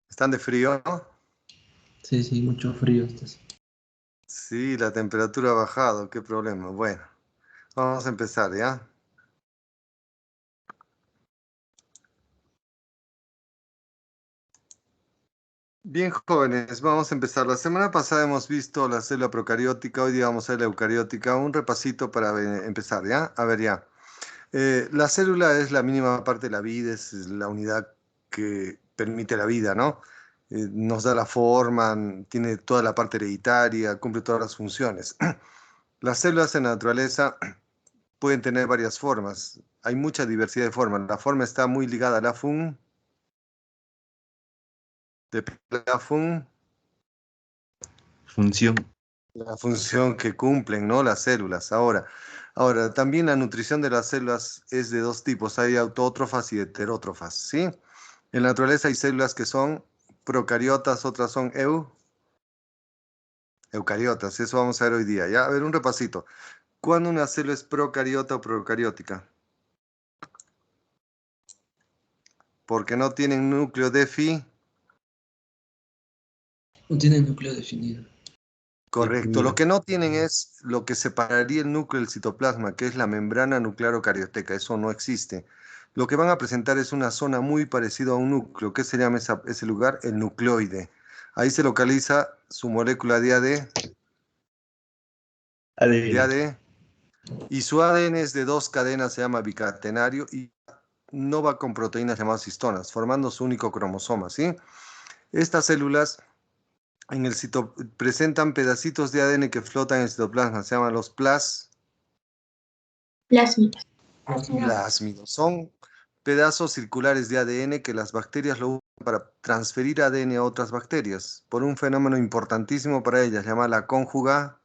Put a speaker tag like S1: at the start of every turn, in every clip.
S1: ¿Están de frío?
S2: Sí, sí, mucho frío estás.
S1: Sí, la temperatura ha bajado, qué problema. Bueno, vamos a empezar, ¿ya? Bien, jóvenes, vamos a empezar. La semana pasada hemos visto la célula procariótica, hoy día vamos a ver la eucariótica. Un repasito para empezar, ¿ya? A ver, ya. La célula es la mínima parte de la vida, es la unidad que permite la vida, ¿no? Nos da la forma, tiene toda la parte hereditaria, cumple todas las funciones. Las células en la naturaleza pueden tener varias formas. Hay mucha diversidad de formas. La forma está muy ligada a de la
S2: Función.
S1: la función que cumplen, ¿no? Las células. Ahora, también la nutrición de las células es de dos tipos. Hay autótrofas y heterótrofas, ¿sí? En la naturaleza hay células que son procariotas, otras son eucariotas. Eso vamos a ver hoy día, ¿ya? A ver, un repasito. ¿Cuándo una célula es procariota o procariótica? Porque no tienen núcleo
S2: No tiene núcleo definido.
S1: Correcto. Lo
S2: Definido.
S1: que no tienen es lo que separaría el núcleo del citoplasma, que es la membrana nuclear-carioteca. Eso no existe. Lo que van a presentar es una zona muy parecida a un núcleo. ¿Qué se llama ese lugar? El nucleoide. Ahí se localiza su molécula de
S2: ADN.
S1: ADN, y su ADN es de dos cadenas, se llama bicatenario, y no va con proteínas llamadas histonas, formando su único cromosoma, ¿sí? Estas células presentan pedacitos de ADN que flotan en el citoplasma, se llaman los
S3: Plásmidos.
S1: plásmidos. Son pedazos circulares de ADN que las bacterias lo usan para transferir ADN a otras bacterias, por un fenómeno importantísimo para ellas, llamada la conjuga,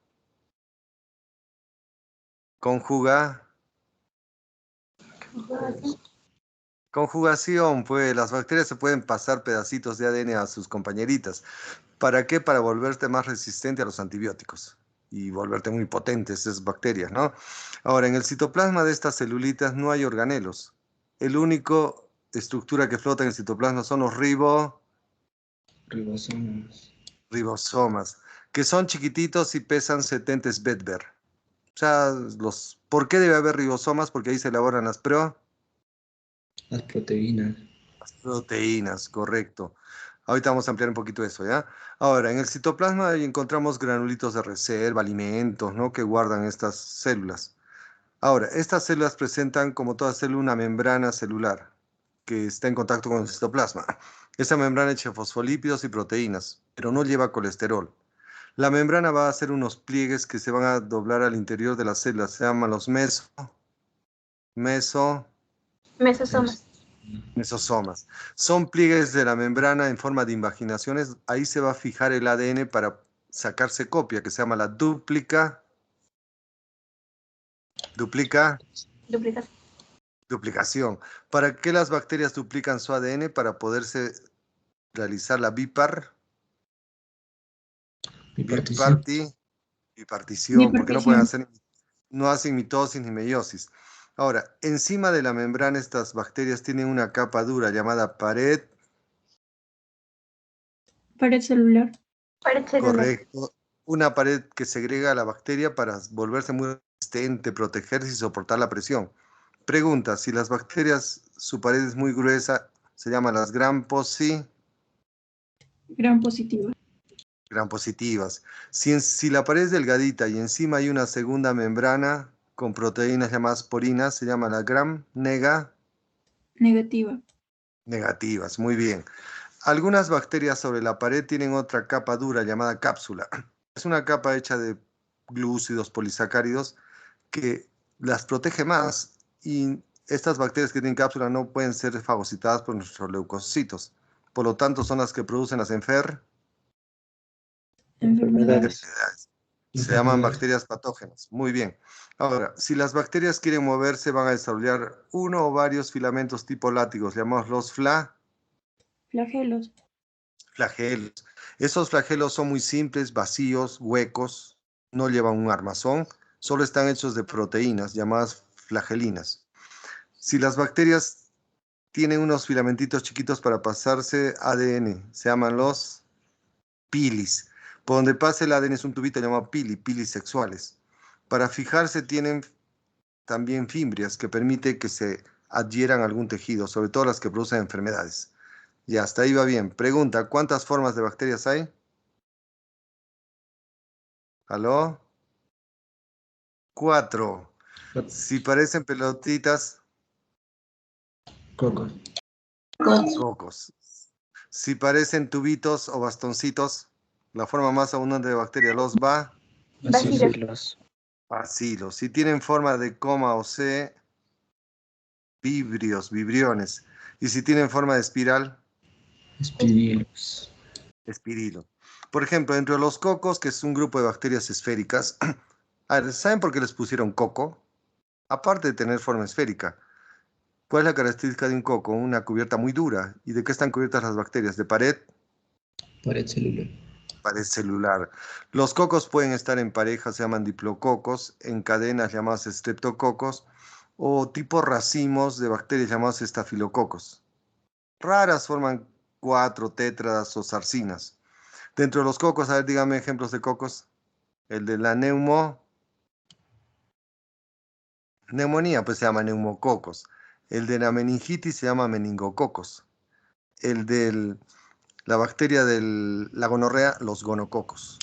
S1: conjugación. Pues las bacterias se pueden pasar pedacitos de ADN a sus compañeritas. ¿Para qué? Para volverte más resistente a los antibióticos y volverte muy potente, esas bacterias, ¿no? Ahora, en el citoplasma de estas celulitas no hay organelos. El único estructura que flota en el citoplasma son los
S2: Ribosomas.
S1: ribosomas, que son chiquititos y pesan 70 Bedver. O sea, ¿por qué debe haber ribosomas? Porque ahí se elaboran
S2: Las proteínas.
S1: las proteínas, correcto. Ahorita vamos a ampliar un poquito eso, ¿ya? Ahora, en el citoplasma ahí encontramos granulitos de reserva, alimentos, ¿no? Que guardan estas células. Ahora, estas células presentan, como toda célula, una membrana celular que está en contacto con el citoplasma. Esa membrana echa fosfolípidos y proteínas, pero no lleva colesterol. La membrana va a hacer unos pliegues que se van a doblar al interior de las células. Se llaman los meso,
S3: Mesosomas.
S1: mesosomas. Son pliegues de la membrana en forma de invaginaciones. Ahí se va a fijar el ADN para sacarse copia, que se llama la duplica,
S3: Duplicación.
S1: duplicación. ¿Para qué las bacterias duplican su ADN? Para poderse realizar la
S2: Bipartición.
S1: bipartición, porque
S3: Bipartición.
S1: no hacen mitosis ni meiosis. Ahora, encima de la membrana estas bacterias tienen una capa dura llamada pared,
S3: Pared celular. Pared celular.
S1: correcto, una pared que segrega a la bacteria para volverse muy resistente, protegerse y soportar la presión. Pregunta, si las bacterias, su pared es muy gruesa, se llaman las
S3: Gran positiva.
S1: gram positivas. Si la pared es delgadita y encima hay una segunda membrana con proteínas llamadas porinas, se llama la gram
S3: Negativa.
S1: negativas. Muy bien. Algunas bacterias sobre la pared tienen otra capa dura llamada cápsula. Es una capa hecha de glúcidos polisacáridos que las protege más, y estas bacterias que tienen cápsula no pueden ser fagocitadas por nuestros leucocitos. Por lo tanto, son las que producen las
S3: Enfermedades.
S1: enfermedades. Se llaman
S2: Enfermedades.
S1: bacterias patógenas. Muy bien. Ahora, si las bacterias quieren moverse, van a desarrollar uno o varios filamentos tipo látigos, llamados los
S3: Flagelos.
S1: flagelos. Esos flagelos son muy simples, vacíos, huecos, no llevan un armazón, solo están hechos de proteínas llamadas flagelinas. Si las bacterias tienen unos filamentitos chiquitos para pasarse ADN. Se llaman los pilis. Por donde pasa el ADN es un tubito llamado pilis sexuales. Para fijarse tienen también fimbrias que permite que se adhieran a algún tejido, sobre todo las que producen enfermedades. Y hasta ahí va bien. Pregunta, ¿cuántas formas de bacterias hay? ¿Aló? 4. Si parecen pelotitas,
S2: Cocos.
S1: cocos. Si parecen tubitos o bastoncitos, la forma más abundante de bacteria, los
S2: Bacilos.
S1: bacilos. Si tienen forma de coma o C, vibrios, vibriones. Y si tienen forma de espiral,
S2: Espirilos.
S1: espirilo. Por ejemplo, entre los cocos, que es un grupo de bacterias esféricas, a ver, ¿saben por qué les pusieron coco? Aparte de tener forma esférica. ¿Cuál es la característica de un coco? Una cubierta muy dura. ¿Y de qué están cubiertas las bacterias? ¿De pared?
S2: Pared celular.
S1: Pared celular. Los cocos pueden estar en parejas, se llaman diplococos, en cadenas llamadas estreptococos, o tipo racimos de bacterias llamados estafilococos. Raras forman 4 tétradas o sarcinas. Dentro de los cocos, a ver, dígame ejemplos de cocos. El de la neumonía, pues se llama neumococos. El de la meningitis se llama meningococos. El de la bacteria de la gonorrea, los gonococos.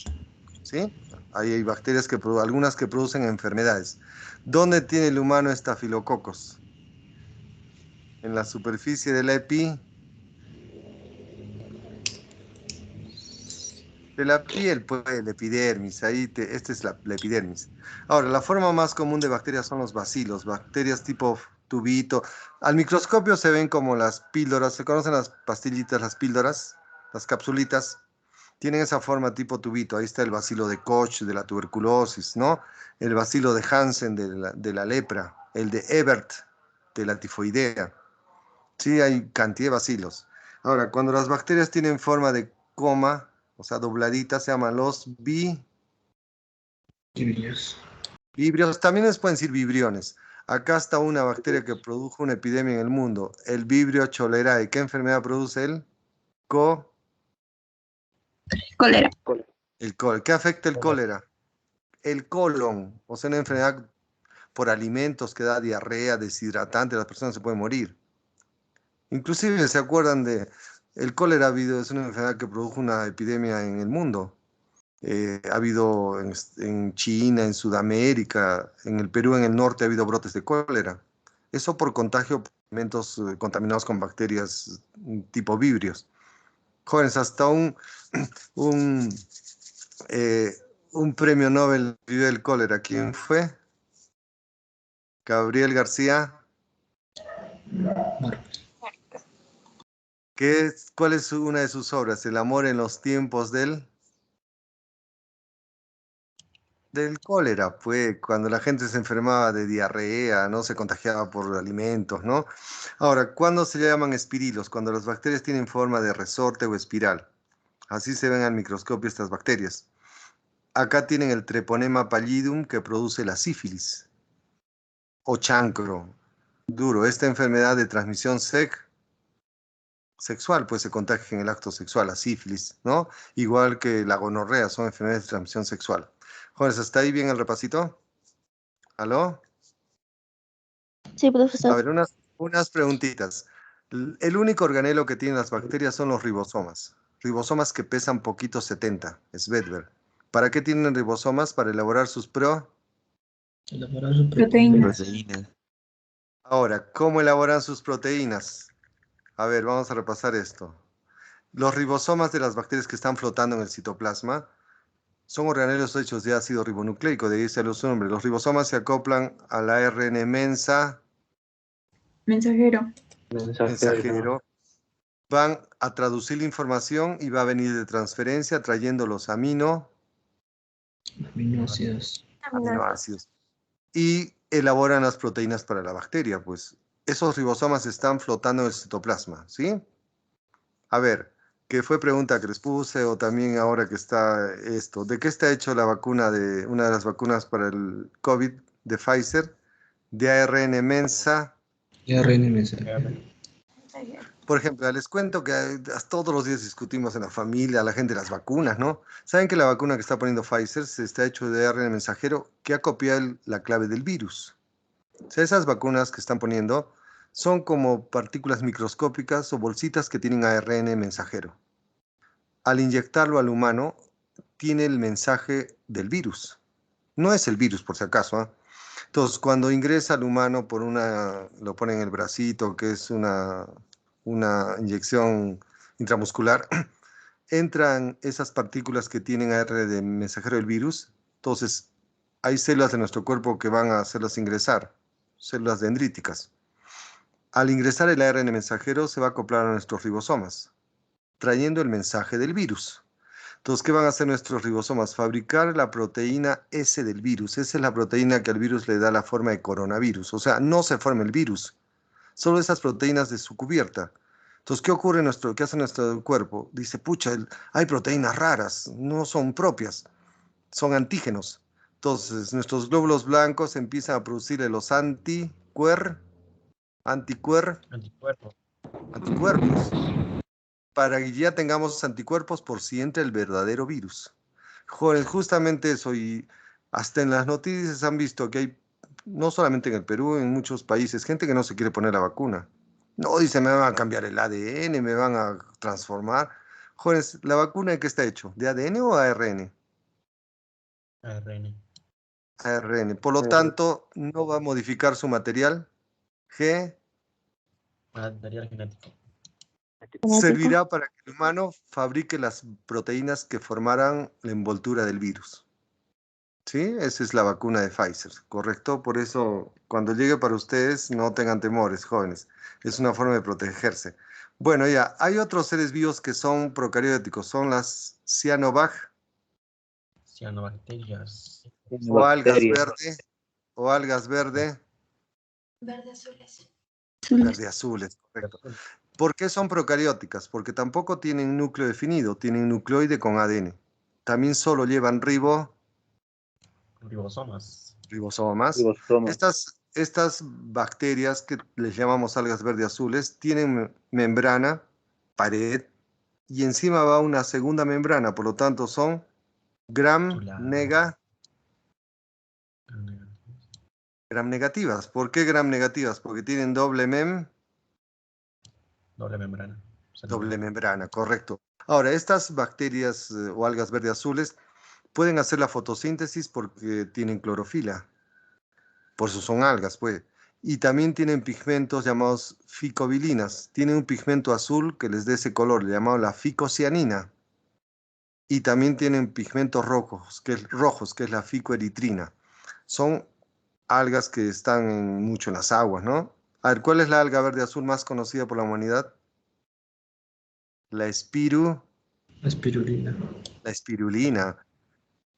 S1: ¿Sí? Ahí hay bacterias algunas que producen enfermedades. ¿Dónde tiene el humano estafilococos? En la superficie de la de la piel, pues, el epidermis. Esta es la epidermis. Ahora, la forma más común de bacterias son los bacilos, bacterias tipo tubito. Al microscopio se ven como las píldoras. ¿Se conocen las pastillitas, las píldoras? Las capsulitas. Tienen esa forma tipo tubito. Ahí está el bacilo de Koch de la tuberculosis, ¿no? El bacilo de Hansen de la lepra. El de Ebert de la tifoidea. Sí, hay cantidad de bacilos. Ahora, cuando las bacterias tienen forma de coma, o sea, dobladitas, se llaman los
S2: Vibrios.
S1: vibrios. También les pueden decir vibriones. Acá está una bacteria que produjo una epidemia en el mundo, el Vibrio cholerae. ¿Qué enfermedad produce él?
S3: Cólera.
S1: ¿Qué afecta el cólera? El colon, o sea, una enfermedad por alimentos que da diarrea, deshidratante, las personas se pueden morir. Inclusive se acuerdan de el cólera es una enfermedad que produjo una epidemia en el mundo. Ha habido en China, en Sudamérica, en el Perú, en el norte ha habido brotes de cólera. Eso por contagio por alimentos contaminados con bacterias tipo vibrios. Jóvenes, hasta un, eh, un premio Nobel vivió del cólera. ¿Quién fue? Gabriel García.
S2: Marcos.
S1: ¿Cuál es una de sus obras? El amor en los tiempos del cólera. Fue cuando la gente se enfermaba de diarrea, ¿no? Se contagiaba por alimentos, ¿no? Ahora, ¿cuándo se llaman espirilos? Cuando las bacterias tienen forma de resorte o espiral. Así se ven al microscopio estas bacterias. Acá tienen el Treponema pallidum que produce la sífilis o chancro. Duro, esta enfermedad de transmisión sexual, pues se contagia en el acto sexual, la sífilis, ¿no? Igual que la gonorrea, son enfermedades de transmisión sexual. Jóvenes, ¿hasta ahí bien el repasito? ¿Aló?
S3: Sí,
S1: A
S3: profesor.
S1: ver, unas preguntitas. El único organelo que tienen las bacterias son los ribosomas. Ribosomas que pesan poquito 70, es Vedber. ¿Para qué tienen ribosomas? Para elaborar sus
S2: Elaborar su
S3: Proteínas.
S4: Proteínas.
S1: Ahora, ¿cómo elaboran sus proteínas? A ver, vamos a repasar esto. Los ribosomas de las bacterias que están flotando en el citoplasma son organelos hechos de ácido ribonucleico, de ahí sale su nombre. Los ribosomas se acoplan a la ARN
S3: Mensajero.
S1: mensajero, van a traducir la información y va a venir de transferencia trayendo los
S2: aminoácidos.
S1: aminoácidos y elaboran las proteínas para la bacteria. Pues esos ribosomas están flotando en el citoplasma, ¿sí? A ver, que fue pregunta que les puse o también ahora que está esto. ¿De qué está hecho la vacuna una de las vacunas para el COVID de Pfizer? De ARN
S2: ARN mensajero.
S1: Por ejemplo, les cuento que todos los días discutimos en la familia, la gente, las vacunas, ¿no? ¿Saben que la vacuna que está poniendo Pfizer se está hecho de ARN mensajero que ha copiado la clave del virus? O sea, esas vacunas que están poniendo son como partículas microscópicas o bolsitas que tienen ARN mensajero. Al inyectarlo al humano, tiene el mensaje del virus. No es el virus, por si acaso, ¿eh? Entonces, cuando ingresa al humano lo ponen en el bracito, que es una inyección intramuscular, entran esas partículas que tienen ARN de mensajero del virus. Entonces, hay células de nuestro cuerpo que van a hacerlas ingresar, células dendríticas. Al ingresar el ARN mensajero, se va a acoplar a nuestros ribosomas, trayendo el mensaje del virus. Entonces, ¿qué van a hacer nuestros ribosomas? Fabricar la proteína S del virus. Esa es la proteína que al virus le da la forma de coronavirus. O sea, no se forma el virus, solo esas proteínas de su cubierta. Entonces, ¿qué ocurre qué hace nuestro cuerpo? Dice, pucha, hay proteínas raras, no son propias, son antígenos. Entonces, nuestros glóbulos blancos empiezan a producir los
S4: Anticuerpo.
S1: anticuerpos, para que ya tengamos anticuerpos por si entra el verdadero virus. Joder, justamente eso, y hasta en las noticias han visto que hay, no solamente en el Perú, en muchos países, gente que no se quiere poner la vacuna. No, dice, me van a cambiar el ADN, me van a transformar. Jóvenes, ¿la vacuna de qué está hecho? ¿De ADN o ARN?
S4: ARN.
S1: ARN. Por lo tanto, no va a modificar su material.
S4: Material genético.
S1: Servirá para que el humano fabrique las proteínas que formarán la envoltura del virus. ¿Sí? Esa es la vacuna de Pfizer, ¿correcto? Por eso, cuando llegue para ustedes, no tengan temores, jóvenes. Es una forma de protegerse. Bueno, ya, hay otros seres vivos que son procarióticos, son las cianobacterias
S4: Cianobacterias.
S1: o algas verde,
S3: Verde azules.
S1: verde azules, correcto. ¿Por qué son procarióticas? Porque tampoco tienen núcleo definido, tienen nucleoide con ADN. También solo llevan
S4: Ribosomas.
S1: ribosomas. Estas bacterias que les llamamos algas verde azules tienen membrana, pared, y encima va una segunda membrana, por lo tanto son gram negativas. ¿Por qué gram negativas? Porque tienen
S4: Doble membrana.
S1: doble membrana, correcto. Ahora, estas bacterias o algas verde azules pueden hacer la fotosíntesis porque tienen clorofila. Por eso son algas, pues. Y también tienen pigmentos llamados ficobilinas. Tienen un pigmento azul que les dé ese color, llamado la ficocianina. Y también tienen pigmentos rojos, que es la ficoeritrina. Son algas que están mucho en las aguas, ¿no? A ver, ¿cuál es la alga verde azul más conocida por la humanidad? La
S2: La espirulina.
S1: la espirulina.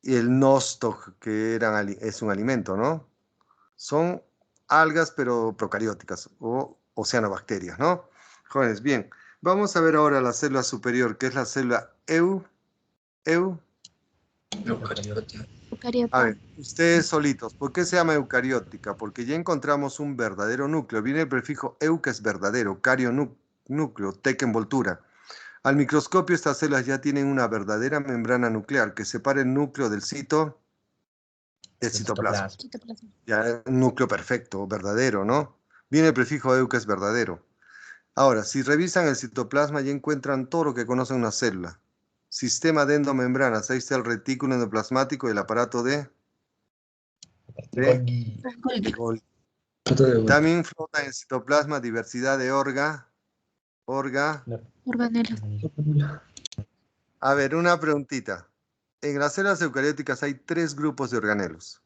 S1: Y el nostoc, que es un alimento, ¿no? Son algas, pero procarióticas o oceanobacterias, ¿no? Jóvenes, bien. Vamos a ver ahora la célula superior, que es la célula
S2: Eucariota.
S1: A ver, ustedes solitos, ¿por qué se llama eucariótica? Porque ya encontramos un verdadero núcleo. Viene el prefijo eu, que es verdadero, cario, núcleo, tec, envoltura. Al microscopio, estas células ya tienen una verdadera membrana nuclear que separa el núcleo del citoplasma. Ya un núcleo perfecto, verdadero, ¿no? Viene el prefijo eu, que es verdadero. Ahora, si revisan el citoplasma, ya encuentran todo lo que conocen una célula. Sistema de endomembranas, ahí está el retículo endoplasmático y el aparato de Golgi. También flota en el citoplasma diversidad de
S3: Organelos.
S1: A ver, una preguntita. En las células eucarióticas hay 3 grupos de organelos.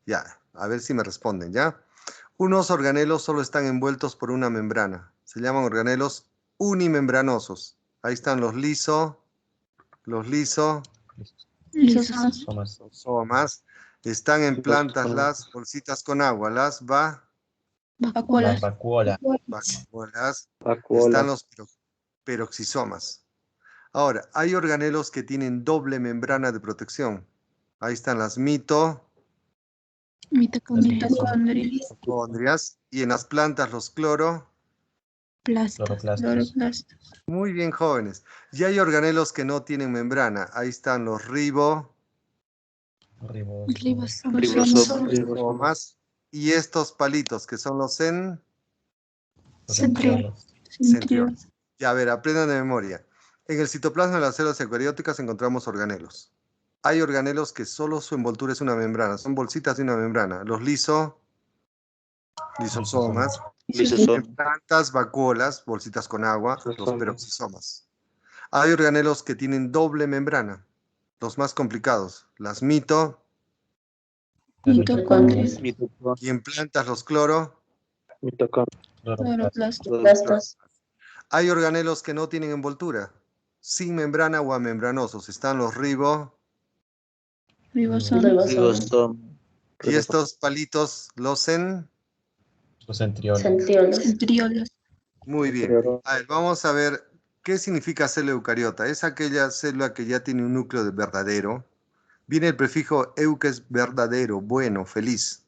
S1: Ya, a ver si me responden, ¿ya? Unos organelos solo están envueltos por una membrana. Se llaman organelos unimembranosos. Ahí están los lisosomas. Están en plantas las bolsitas con agua, las
S3: Vacuolas.
S1: vacuolas. Están los peroxisomas. Ahora, hay organelos que tienen doble membrana de protección. Ahí están las
S3: Mitocondrias.
S1: mitocondrias. Y en las plantas los
S3: Cloroplastas.
S4: Cloroplastos.
S3: Cloroplastas.
S1: Muy bien, jóvenes. Y hay organelos que no tienen membrana. Ahí están los ribosomas.
S3: Ribosomas.
S1: Y estos palitos que son los
S3: Centriolos.
S1: centriolos. Ya, a ver, aprendan de memoria. En el citoplasma de las células eucarióticas encontramos organelos. Hay organelos que solo su envoltura es una membrana, son bolsitas de una membrana. Los lisosomas. En plantas, vacuolas, bolsitas con agua, los peroxisomas. Hay organelos que tienen doble membrana, los más complicados, las
S3: Mitocondrias.
S1: y en plantas los
S3: Cloroplastas.
S1: Hay organelos que no tienen envoltura, sin membrana o amembranosos. Están los
S3: Ribosomas.
S1: y estos palitos, los
S4: Los centriolos.
S3: Centriolos.
S1: Muy bien. A ver, vamos a ver qué significa célula eucariota. Es aquella célula que ya tiene un núcleo de verdadero. Viene el prefijo eu, que es verdadero, bueno, feliz.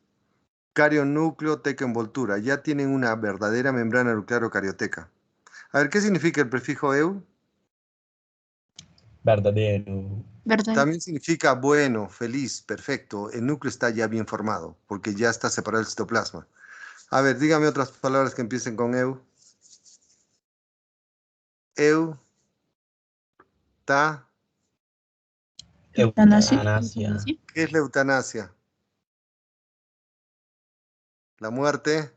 S1: Cario, núcleo, teca, envoltura. Ya tienen una verdadera membrana nuclear eucarioteca. A ver, ¿qué significa el prefijo eu?
S4: Verdadero.
S1: También significa bueno, feliz, perfecto. El núcleo está ya bien formado, porque ya está separado el citoplasma. A ver, dígame otras palabras que empiecen con eu. Eu, ta.
S4: Eutanasia.
S1: ¿Qué es la eutanasia? La muerte.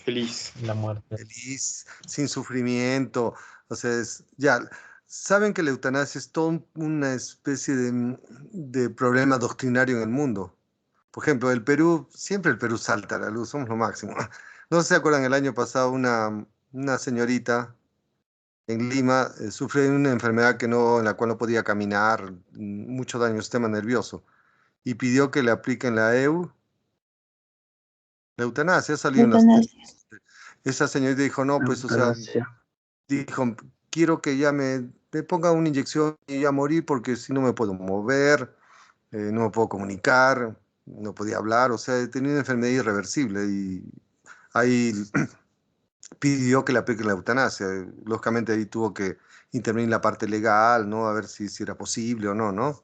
S2: Feliz.
S4: La muerte.
S1: Feliz, sin sufrimiento. O sea, ya, saben que la eutanasia es toda una especie de problema doctrinario en el mundo. Por ejemplo, siempre el Perú salta a la luz, somos lo máximo. No se acuerdan, el año pasado una señorita en Lima sufre de una enfermedad en la cual no podía caminar, mucho daño al sistema nervioso, y pidió que le apliquen la eutanasia, salió en las... Esa señorita dijo, no, pues, o sea, dijo, quiero que ya me ponga una inyección y ya morir porque si no me puedo mover, no me puedo comunicar, no podía hablar, o sea, tenía una enfermedad irreversible y ahí pidió que le apliquen la eutanasia. Lógicamente ahí tuvo que intervenir la parte legal, ¿no? A ver si era posible o no, ¿no?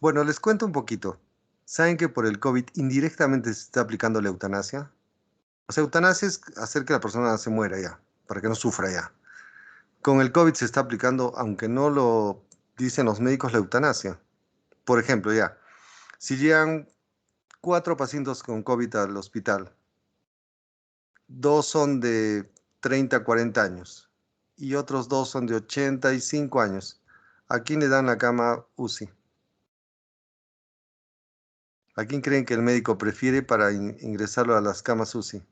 S1: Bueno, les cuento un poquito. ¿Saben que por el COVID indirectamente se está aplicando la eutanasia? O sea, eutanasia es hacer que la persona se muera ya, para que no sufra ya. Con el COVID se está aplicando, aunque no lo dicen los médicos, la eutanasia. Por ejemplo, ya, si llegan 4 pacientes con COVID al hospital, 2 son de 30 a 40 años y otros 2 son de 85 años. ¿A quién le dan la cama UCI? ¿A quién creen que el médico prefiere para ingresarlo a las camas UCI?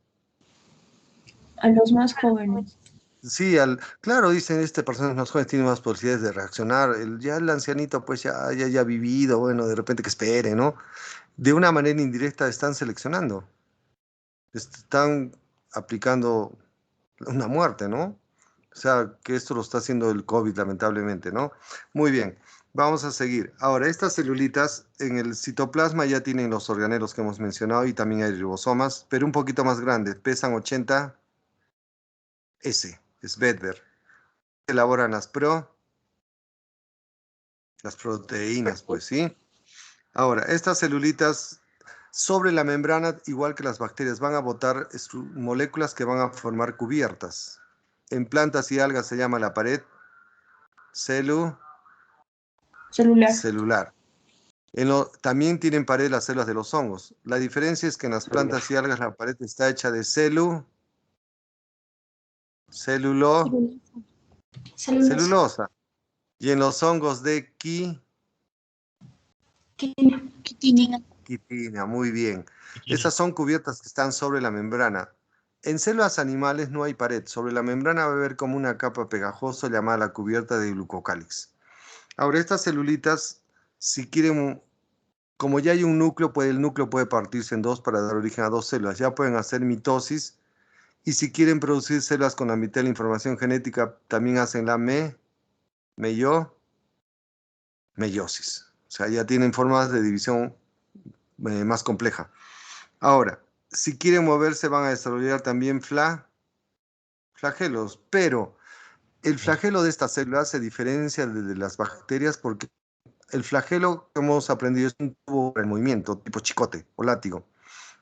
S3: A los más jóvenes.
S1: Sí, claro, dicen, personas más jóvenes tienen más posibilidades de reaccionar. Ya el ancianito, pues ya ha vivido, bueno, de repente que espere, ¿no? De una manera indirecta están seleccionando, están aplicando una muerte, ¿no? O sea, que esto lo está haciendo el COVID, lamentablemente, ¿no? Muy bien, vamos a seguir. Ahora, estas celulitas en el citoplasma ya tienen los organelos que hemos mencionado y también hay ribosomas, pero un poquito más grandes, pesan 80 S, es Bedver. Elaboran las proteínas, pues, ¿sí? Ahora, estas celulitas sobre la membrana, igual que las bacterias, van a botar moléculas que van a formar cubiertas. En plantas y algas se llama la pared celular. También tienen pared las células de los hongos. La diferencia es que en las plantas y algas la pared está hecha de celulosa. Y en los hongos de quitina, muy bien. Esas son cubiertas que están sobre la membrana. En células animales no hay pared. Sobre la membrana va a haber como una capa pegajosa llamada la cubierta de glucocálix. Ahora, estas celulitas, si quieren, como ya hay un núcleo, el núcleo puede partirse en dos para dar origen a dos células. Ya pueden hacer mitosis. Y si quieren producir células con la mitad de la información genética, también hacen la meiosis. O sea, ya tienen formas de división más compleja. Ahora, si quieren moverse, van a desarrollar también flagelos, pero el flagelo de esta célula se diferencia de las bacterias porque el flagelo que hemos aprendido es un tubo para el movimiento, tipo chicote o látigo.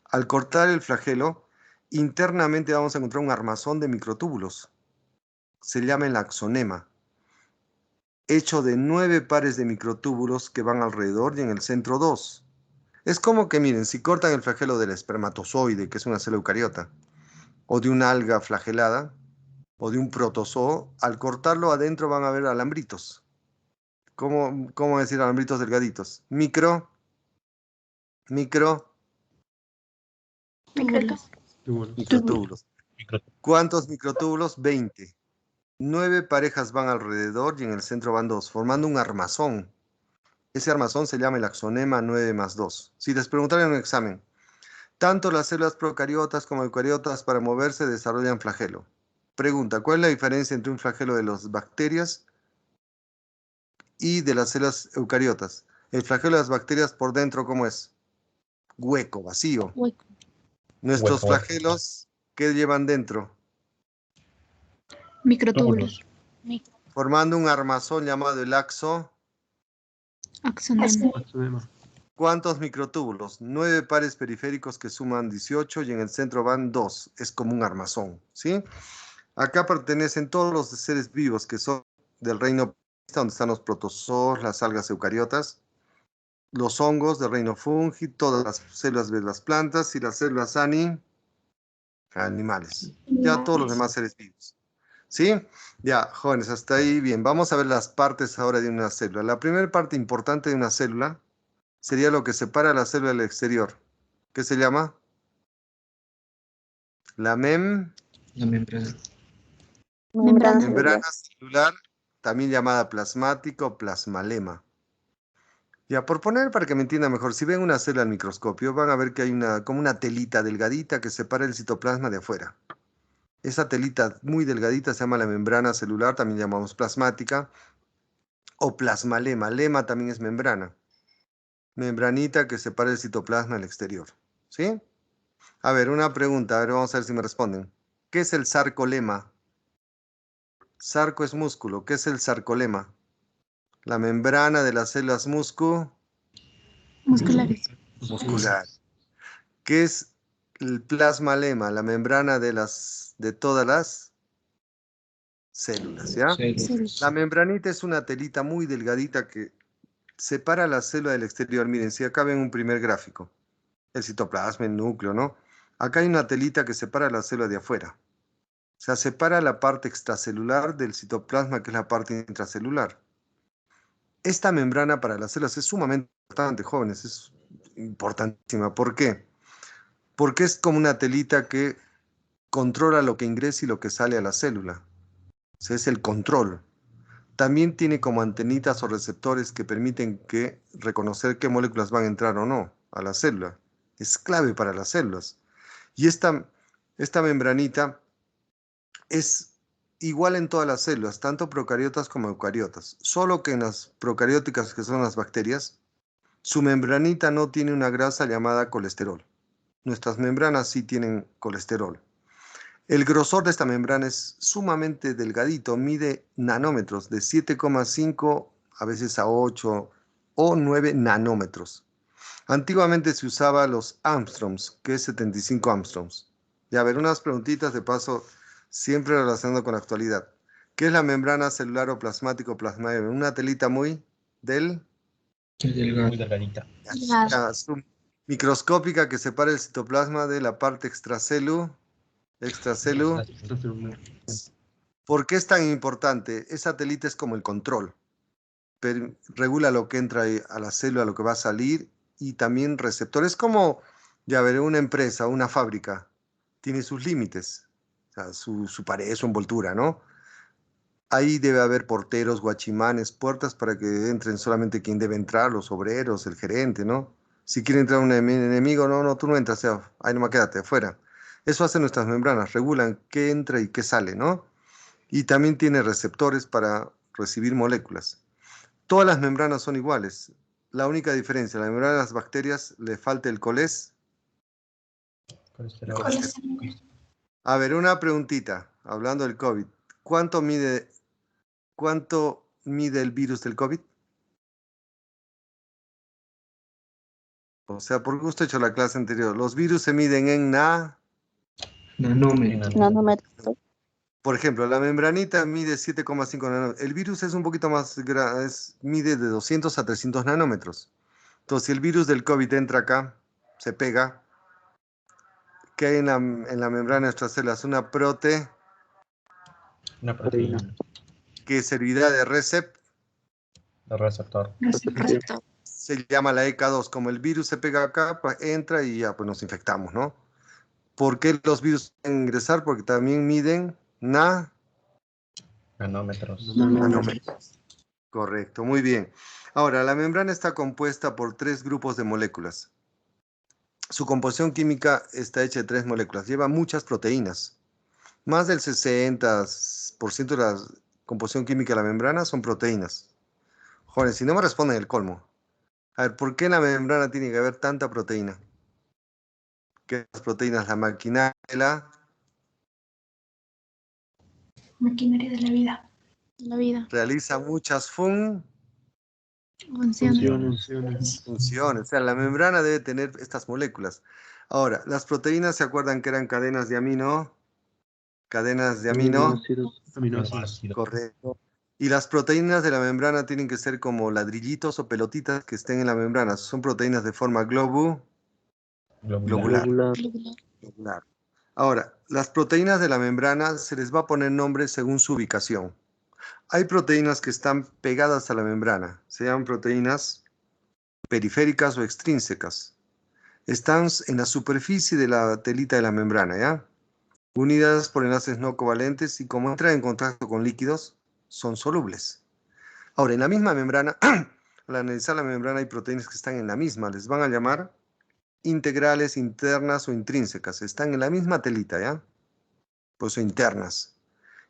S1: Al cortar el flagelo, internamente vamos a encontrar un armazón de microtúbulos. Se llama el axonema, hecho de 9 pares de microtúbulos que van alrededor y en el centro 2. Es como que, miren, si cortan el flagelo del espermatozoide, que es una célula eucariota, o de una alga flagelada, o de un protozoo, al cortarlo adentro van a ver alambritos. ¿Cómo decir alambritos delgaditos? Microtúbulos. ¿Cuántos microtúbulos? 20. 9 parejas van alrededor y en el centro van 2, formando un armazón. Ese armazón se llama el axonema 9+2. Si les preguntaran en un examen, tanto las células procariotas como eucariotas para moverse desarrollan flagelo. Pregunta, ¿cuál es la diferencia entre un flagelo de las bacterias y de las células eucariotas? El flagelo de las bacterias por dentro, ¿cómo es? Hueco, vacío.
S3: Hueco.
S1: Nuestros flagelos, ¿qué llevan dentro?
S3: Microtúbulos.
S1: Formando un armazón llamado el
S3: Axonema.
S1: ¿Cuántos microtúbulos? 9 pares periféricos que suman 18 y en el centro van 2. Es como un armazón, ¿sí? Acá pertenecen todos los seres vivos que son del reino, donde están los protozoos, las algas eucariotas, los hongos del reino fungi, todas las células de las plantas y las células animales. Ya todos los demás seres vivos. ¿Sí? Ya, jóvenes, hasta ahí bien. Vamos a ver las partes ahora de una célula. La primera parte importante de una célula sería lo que separa la célula del exterior. ¿Qué se llama? La
S2: membrana.
S1: Membrana celular, también llamada plasmática o plasmalema. Ya, por poner para que me entienda mejor, si ven una célula al microscopio, van a ver que hay como una telita delgadita que separa el citoplasma de afuera. Esa telita muy delgadita se llama la membrana celular, también llamamos plasmática, o plasmalema. Lema también es membrana. Membranita que separa el citoplasma del exterior. ¿Sí? A ver, una pregunta, a ver, vamos a ver si me responden. ¿Qué es el sarcolema? Sarco es músculo. ¿Qué es el sarcolema? La membrana de las células
S3: Musculares.
S1: muscular. ¿Qué es el plasmalema? La membrana de todas las células, ¿ya? La membranita es una telita muy delgadita que separa la célula del exterior. Miren, si acá ven un primer gráfico, el citoplasma, el núcleo, ¿no? Acá hay una telita que separa la célula de afuera. O sea, separa la parte extracelular del citoplasma, que es la parte intracelular. Esta membrana para las células es sumamente importante, jóvenes, es importantísima. ¿Por qué? Porque es como una telita que controla lo que ingresa y lo que sale a la célula. O sea, es el control. También tiene como antenitas o receptores que permiten reconocer qué moléculas van a entrar o no a la célula. Es clave para las células. Y esta membranita es igual en todas las células, tanto procariotas como eucariotas. Solo que en las procarióticas, que son las bacterias, su membranita no tiene una grasa llamada colesterol. Nuestras membranas sí tienen colesterol. El grosor de esta membrana es sumamente delgadito, mide nanómetros, de 7,5 a veces a 8 o 9 nanómetros. Antiguamente se usaba los Angstroms, que es 75 Angstroms. Ya, a ver, unas preguntitas de paso, siempre relacionado con la actualidad. ¿Qué es la membrana celular o plasmático o plasmático? Una telita muy
S4: Muy delgadita.
S1: Microscópica que separa el citoplasma de la parte extracelular. ¿Por qué es tan importante? Esa telita es como el control. Regula lo que entra a la célula, lo que va a salir, y también receptores. Como, ya veré, una empresa, una fábrica, tiene sus límites, o sea, su pared, su envoltura, ¿no? Ahí debe haber porteros, guachimanes, puertas para que entren solamente quien debe entrar, los obreros, el gerente, ¿no? Si quiere entrar un enemigo, no, tú no entras, ahí nomás quédate afuera. Eso hacen nuestras membranas, regulan qué entra y qué sale, ¿no? Y también tiene receptores para recibir moléculas. Todas las membranas son iguales. La única diferencia, la membrana de las bacterias le falta el colesterol. A ver, una preguntita, hablando del COVID. ¿Cuánto mide el virus del COVID? O sea, por gusto he hecho la clase anterior. Los virus se miden en
S3: Nanómetro.
S1: Por ejemplo, la membranita mide 7,5 nanómetros. El virus es un poquito más grande, mide de 200 a 300 nanómetros. Entonces, si el virus del COVID entra acá, se pega, ¿qué hay en la membrana extracelular? Una proteína.
S4: Una proteína.
S1: Que servirá de receptor.
S4: De receptor.
S3: Receptor.
S1: Se llama la EK2. Como el virus se pega acá, pues entra y ya pues nos infectamos, ¿no? ¿Por qué los virus pueden ingresar? Porque también miden
S4: Nanómetros.
S1: nanómetros. Correcto, muy bien. Ahora, la membrana está compuesta por 3 grupos de moléculas. Su composición química está hecha de 3 moléculas. Lleva muchas proteínas. Más del 60% de la composición química de la membrana son proteínas. Jóvenes, si no me responden el colmo. A ver, ¿por qué en la membrana tiene que haber tanta proteína? ¿Qué las proteínas? La maquinaria de la
S3: Maquinaria de la vida. La vida.
S1: realiza muchas
S3: Funciones.
S1: funciones. O sea, la membrana debe tener estas moléculas. Ahora, las proteínas, ¿se acuerdan que eran cadenas de amino? Cadenas de amino.
S4: Aminoácidos.
S1: Correcto. Y las proteínas de la membrana tienen que ser como ladrillitos o pelotitas que estén en la membrana. Son proteínas de forma globular. Globular. Ahora, las proteínas de la membrana se les va a poner nombre según su ubicación. Hay proteínas que están pegadas a la membrana. Se llaman proteínas periféricas o extrínsecas. Están en la superficie de la telita de la membrana, ¿ya? Unidas por enlaces no covalentes y como entran en contacto con líquidos, son solubles. Ahora, en la misma membrana, al analizar la membrana hay proteínas que están en la misma. Les van a llamar integrales, internas o intrínsecas. Están en la misma telita, ¿ya? Pues son internas.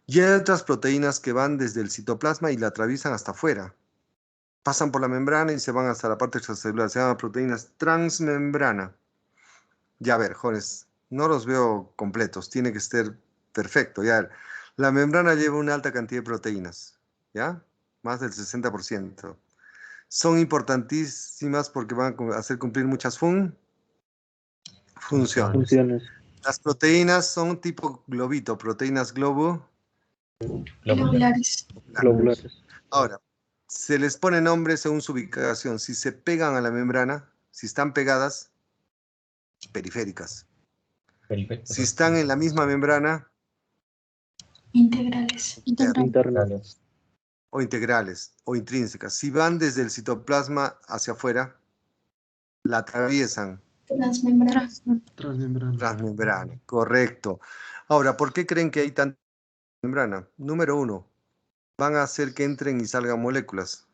S1: Y hay otras proteínas que van desde el citoplasma y la atraviesan hasta afuera. Pasan por la membrana y se van hasta la parte extracelular. Se llaman proteínas transmembrana. Ya a ver, jóvenes, no los veo completos. Tiene que ser perfecto. Ya, la membrana lleva una alta cantidad de proteínas. ¿Ya? Más del 60%. Son importantísimas porque van a hacer cumplir muchas funciones. Las proteínas son tipo globito, proteínas
S3: Globulares.
S1: Ahora, se les pone nombre según su ubicación. Si se pegan a la membrana, si están pegadas, periféricas. Si están en la misma membrana,
S3: Integrales.
S2: Internales.
S1: o integrales, o intrínsecas. Si van desde el citoplasma hacia afuera, la atraviesan. Transmembrana, correcto. Ahora, ¿por qué creen que hay tanta membrana? Número 1, van a hacer que entren y salgan moléculas.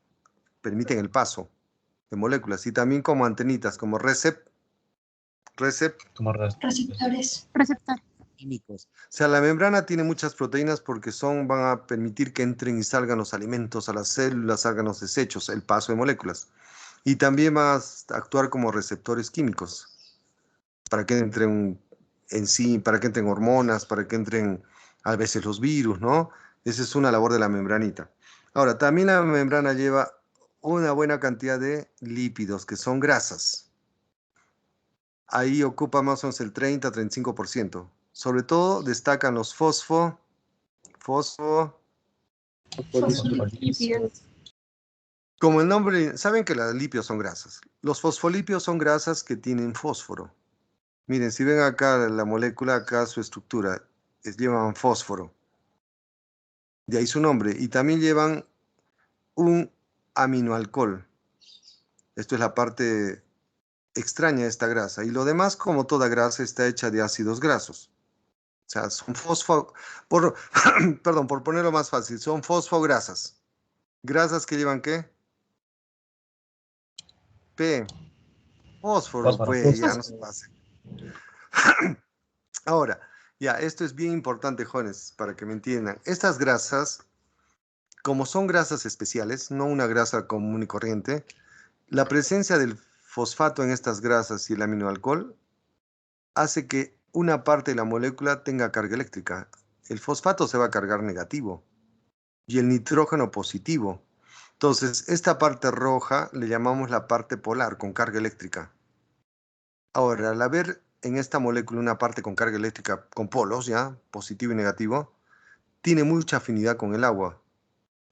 S1: Permiten el paso de moléculas. Y también como antenitas, como
S3: Receptores.
S1: químicos. O sea, la membrana tiene muchas proteínas porque van a permitir que entren y salgan los alimentos a las células, salgan los desechos, el paso de moléculas. Y también va a actuar como receptores químicos para que entren para que entren hormonas, para que entren a veces los virus, ¿no? Esa es una labor de la membranita. Ahora, también la membrana lleva una buena cantidad de lípidos, que son grasas. Ahí ocupa más o menos el 30-35%. Sobre todo destacan los
S3: Fosfolípidos.
S1: como el nombre, saben que los lípidos son grasas. Los fosfolípidos son grasas que tienen fósforo. Miren, si ven acá la molécula, acá su estructura, llevan fósforo. De ahí su nombre. Y también llevan un aminoalcohol. Esto es la parte extraña de esta grasa. Y lo demás, como toda grasa, está hecha de ácidos grasos. O sea, son perdón, por ponerlo más fácil, son fosfograsas. ¿Grasas que llevan qué? Fósforo, pues ya no se pase. Ahora, ya, esto es bien importante, jóvenes, para que me entiendan. Estas grasas, como son grasas especiales, no una grasa común y corriente, la presencia del fosfato en estas grasas y el aminoalcohol hace que una parte de la molécula tenga carga eléctrica. El fosfato se va a cargar negativo y el nitrógeno positivo. Entonces, esta parte roja le llamamos la parte polar con carga eléctrica. Ahora, al haber en esta molécula una parte con carga eléctrica con polos, ¿ya? Positivo y negativo, tiene mucha afinidad con el agua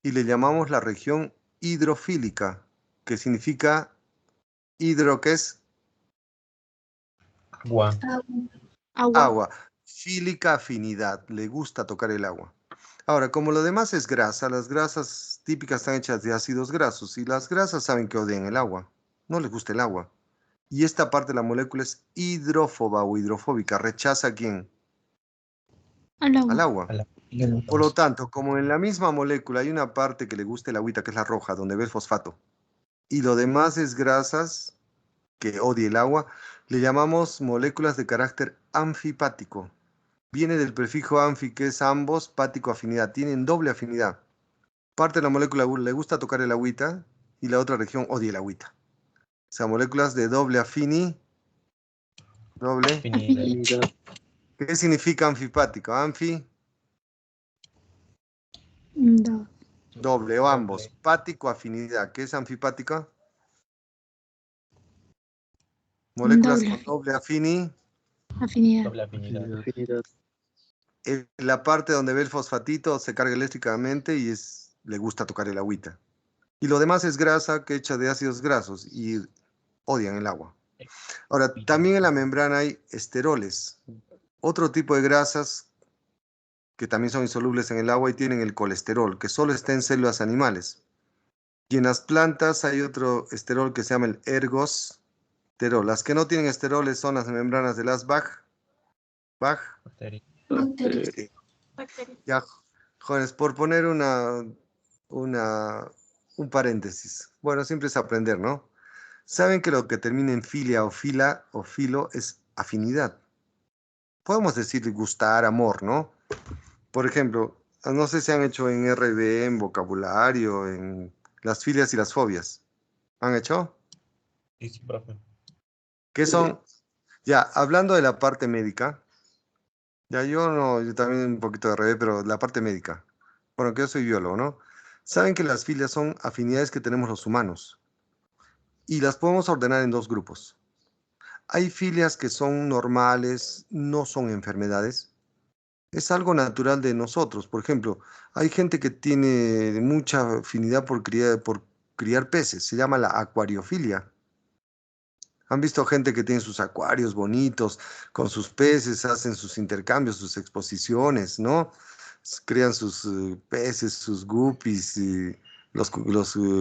S1: y le llamamos la región hidrofílica, que significa hidro, que es
S4: Agua.
S3: Agua.
S1: agua. Fílica, afinidad, le gusta tocar el agua. Ahora, como lo demás es grasa, las grasas típicas están hechas de ácidos grasos y las grasas saben que odian el agua, no les gusta el agua. Y esta parte de la molécula es hidrófoba o hidrofóbica, rechaza a quién,
S3: Al
S1: al
S3: agua.
S1: agua. Por lo tanto, como en la misma molécula hay una parte que le gusta el agüita, que es la roja, donde ve el fosfato, y lo demás es grasas que odia el agua, le llamamos moléculas de carácter anfipático. Viene del prefijo anfi, que es ambos, pático, afinidad. Tienen doble afinidad. Parte de la molécula le gusta tocar el agüita y la otra región odia el agüita. O sea, moléculas de doble doble.
S4: Afinidad.
S1: ¿Qué significa anfipático? Anfi,
S3: Dos.
S1: doble o ambos.
S4: Doble.
S1: Pático, afinidad. ¿Qué es anfipática? Moléculas
S3: Doble.
S1: con doble afinidad.
S3: Afinidad.
S4: Doble afinidad.
S1: La parte donde ve el fosfatito se carga eléctricamente y le gusta tocar el agüita. Y lo demás es grasa que hecha de ácidos grasos y odian el agua. Ahora, también en la membrana hay esteroles, otro tipo de grasas que también son insolubles en el agua y tienen el colesterol, que solo está en células animales. Y en las plantas hay otro esterol que se llama el ergosterol. Las que no tienen esteroles son las membranas de las Bach.
S4: Bacteria.
S3: Bacterias.
S1: Sí.
S3: Bacterias.
S1: Ya, jóvenes, por poner un paréntesis. Bueno, siempre es aprender, ¿no? Saben que lo que termina en filia o fila o filo es afinidad. Podemos decir gustar, amor, ¿no? Por ejemplo, no sé si han hecho en RB, en vocabulario, en las filias y las fobias. ¿Han hecho?
S4: Sí, sí, profe.
S1: ¿Qué son? Ya, hablando de la parte médica, ya yo no, yo también un poquito de RB, pero la parte médica. Bueno, que yo soy biólogo, ¿no? Saben que las filias son afinidades que tenemos los humanos y las podemos ordenar en dos grupos. Hay filias que son normales, no son enfermedades. Es algo natural de nosotros. Por ejemplo, hay gente que tiene mucha afinidad por criar peces. Se llama la acuariofilia. Han visto gente que tiene sus acuarios bonitos, con sus peces, hacen sus intercambios, sus exposiciones, ¿no? Crean sus peces, sus guppies, y los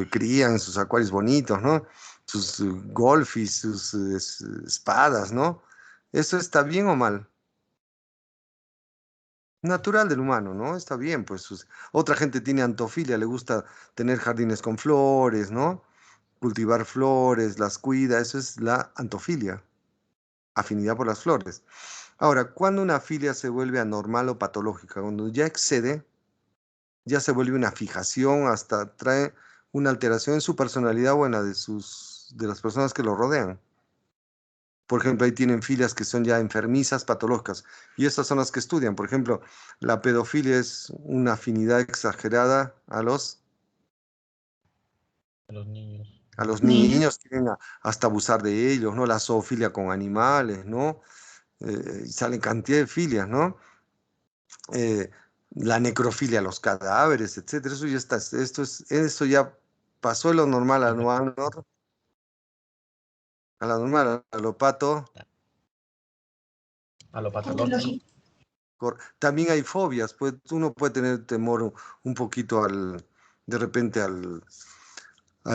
S1: crían en sus acuarios bonitos, ¿no? Sus golfis, sus espadas, ¿no? ¿Eso está bien o mal? Natural del humano, ¿no? Está bien, pues otra gente tiene antofilia, le gusta tener jardines con flores, ¿no? Cultivar flores, las cuida, eso es la antofilia, afinidad por las flores. Ahora, cuando una filia se vuelve anormal o patológica, cuando ya excede, ya se vuelve una fijación, hasta trae una alteración en su personalidad o en la de las personas que lo rodean. Por ejemplo, ahí tienen filias que son ya enfermizas, patológicas, y estas son las que estudian. Por ejemplo, la pedofilia es una afinidad exagerada
S4: A los niños.
S1: a los
S3: Niños.
S1: niños, quieren hasta abusar de ellos, ¿no? La zoofilia con animales, ¿no? Y salen cantidad de filias, ¿no? Eh, la necrofilia a los cadáveres, etcétera. Eso ya está, esto ya pasó de lo normal a la normal, a lo pato.
S4: A lo patológico.
S3: Patológico.
S1: También hay fobias, pues uno puede tener temor un poquito de repente a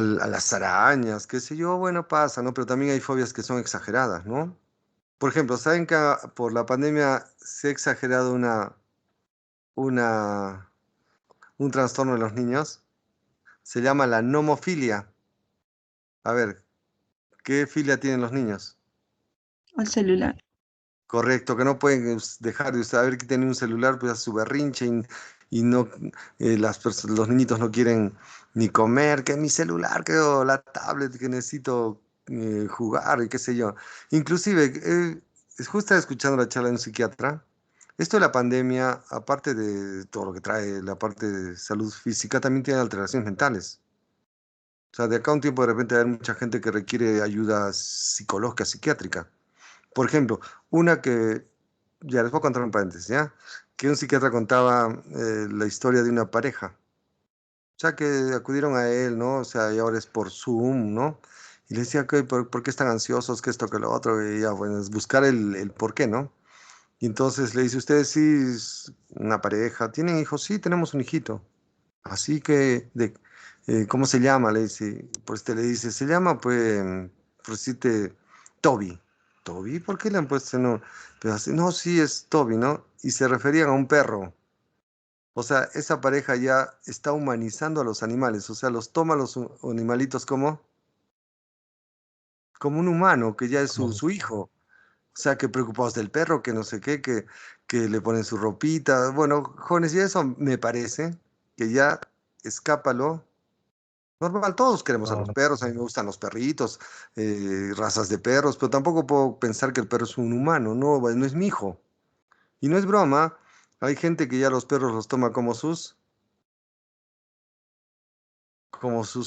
S1: las arañas, qué sé yo, bueno, pasa, ¿no? Pero también hay fobias que son exageradas, ¿no? Por ejemplo, ¿saben que por la pandemia se ha exagerado una, un trastorno de los niños? Se llama la nomofilia. A ver, ¿qué filia tienen los niños?
S5: Al celular.
S1: Correcto, que no pueden dejar de usar, a ver que tienen un celular, pues a su berrinche y no, los niñitos no quieren ni comer, que mi celular, que la tablet, que necesito jugar y qué sé yo. Inclusive, es justo escuchando la charla de un psiquiatra. Esto de la pandemia, aparte de todo lo que trae la parte de salud física, también tiene alteraciones mentales. O sea, de acá a un tiempo de repente hay mucha gente que requiere ayuda psicológica, psiquiátrica. Por ejemplo, una que, ya les voy a contar un paréntesis, ¿ya? Que un psiquiatra contaba la historia de una pareja. O sea, que acudieron a él, ¿no? O sea, y ahora es por Zoom, ¿no? Y le decía, que, ¿por qué están ansiosos? Que esto, que lo otro? Y ya, bueno, es buscar el por qué, ¿no? Y entonces le dice, ¿ustedes sí es una pareja? ¿Tienen hijos? Sí, tenemos un hijito. Así que, ¿cómo se llama? Le dice, pues le dice, se llama, pues sí Toby. ¿Toby? ¿Por qué le han puesto no? Pero así, no, sí es Toby, ¿no? Y se referían a un perro. O sea, esa pareja ya está humanizando a los animales, o sea, los toma a los animalitos como un humano, que ya es
S4: Como
S1: su hijo. O sea, que preocupados del perro, que no sé qué, que le ponen su ropita. Bueno, jóvenes, y eso me parece que ya escápalo. Normal, todos queremos a
S4: no,
S1: los
S4: no,
S1: perros, a mí me gustan los perritos, razas de perros, pero tampoco puedo pensar que el perro es un humano, no, no es mi hijo. Y no es broma, hay gente que ya los perros los toma como sus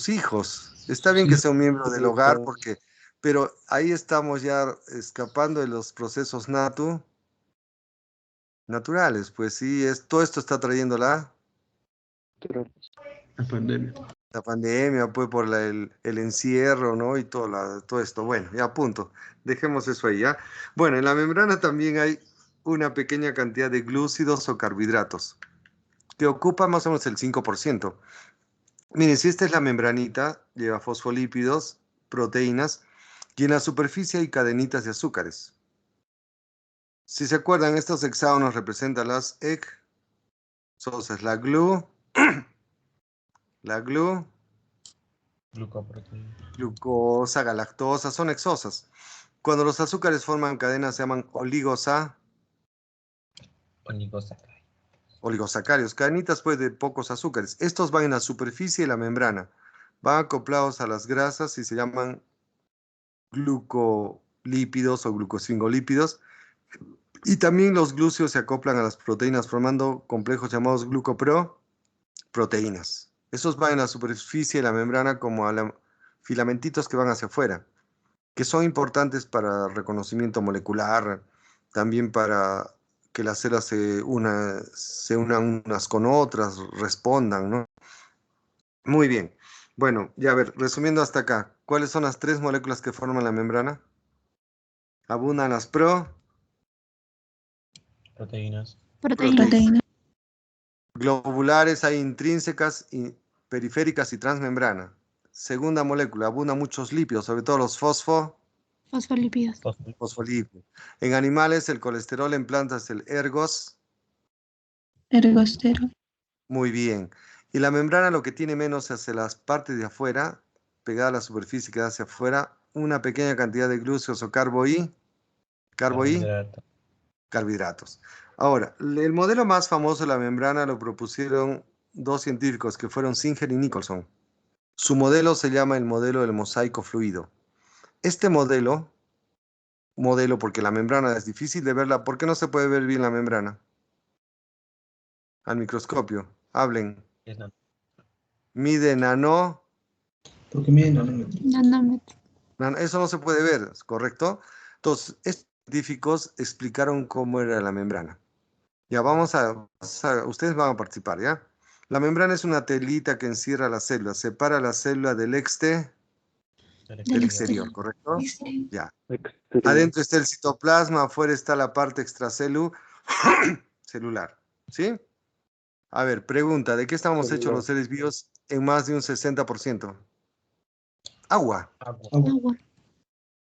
S1: hijos. Está bien que
S2: Sí,
S1: sea un miembro del hogar,
S2: pero
S1: pero ahí estamos ya escapando de los procesos naturales. Pues sí, todo esto está trayendo
S2: la pandemia.
S1: la pandemia, pues por el encierro, ¿no? Y todo esto. Bueno, ya punto. Dejemos eso ahí, ¿ya? Bueno, en la membrana también hay una pequeña cantidad de glúcidos o carbohidratos, que ocupa más o menos el 5%. Miren, si esta es la membranita, lleva fosfolípidos, proteínas, y en la superficie hay cadenitas de azúcares. Si se acuerdan, estos hexágonos representan las exosas, la
S4: glucoproteína.
S1: glucosa, galactosa, son exosas. Cuando los azúcares forman cadenas se llaman
S4: Oligosacáridos.
S1: oligosacáridos, cadenitas pues de pocos azúcares. Estos van en la superficie de la membrana, van acoplados a las grasas y se llaman glucolípidos o glucosfingolípidos. Y también los glúceos se acoplan a las proteínas formando complejos llamados glucoproteínas. Esos van en la superficie de la membrana como filamentitos que van hacia afuera, que son importantes para reconocimiento molecular, también para que las células se unan unas con otras, respondan, ¿no? Muy bien. Bueno, ya a ver, resumiendo hasta acá, ¿cuáles son las tres moléculas que forman la membrana? Abundan las
S4: Proteínas.
S3: Proteínas.
S5: Proteína.
S1: globulares, hay intrínsecas, y periféricas y transmembrana. Segunda molécula, abundan muchos lípidos, sobre todo los
S3: Fosfolípidos.
S1: fosfolípidos. En animales, el colesterol, en plantas, el ergos.
S5: Ergostero.
S1: Muy bien. Y la membrana lo que tiene menos hacia las partes de afuera, pegada a la superficie que da hacia afuera, una pequeña cantidad de glúceos o
S4: Carbohidratos.
S1: carbohidratos. Ahora, el modelo más famoso de la membrana lo propusieron dos científicos que fueron Singer y Nicholson. Su modelo se llama el modelo del mosaico fluido. Este modelo porque la membrana es difícil de verla, ¿por qué no se puede ver bien la membrana? Al microscopio. Hablen.
S4: Es
S1: Mide
S2: Porque miren, nanómetros.
S3: Nanómetro.
S1: eso no se puede ver, ¿correcto? Entonces, estos científicos explicaron cómo era la membrana. Ya ustedes van a participar, ¿ya? La membrana es una telita que encierra la célula, separa la célula del
S3: Del
S1: exterior,
S3: exterior.
S1: ¿correcto?
S3: Exterior.
S1: Ya.
S2: Exterior.
S1: Adentro está el citoplasma, afuera está la parte celular, ¿sí? A ver, pregunta, ¿de qué estamos hechos
S2: Celular.
S1: los seres vivos en más de un 60%? Agua.
S4: agua.
S2: Agua.
S3: Agua.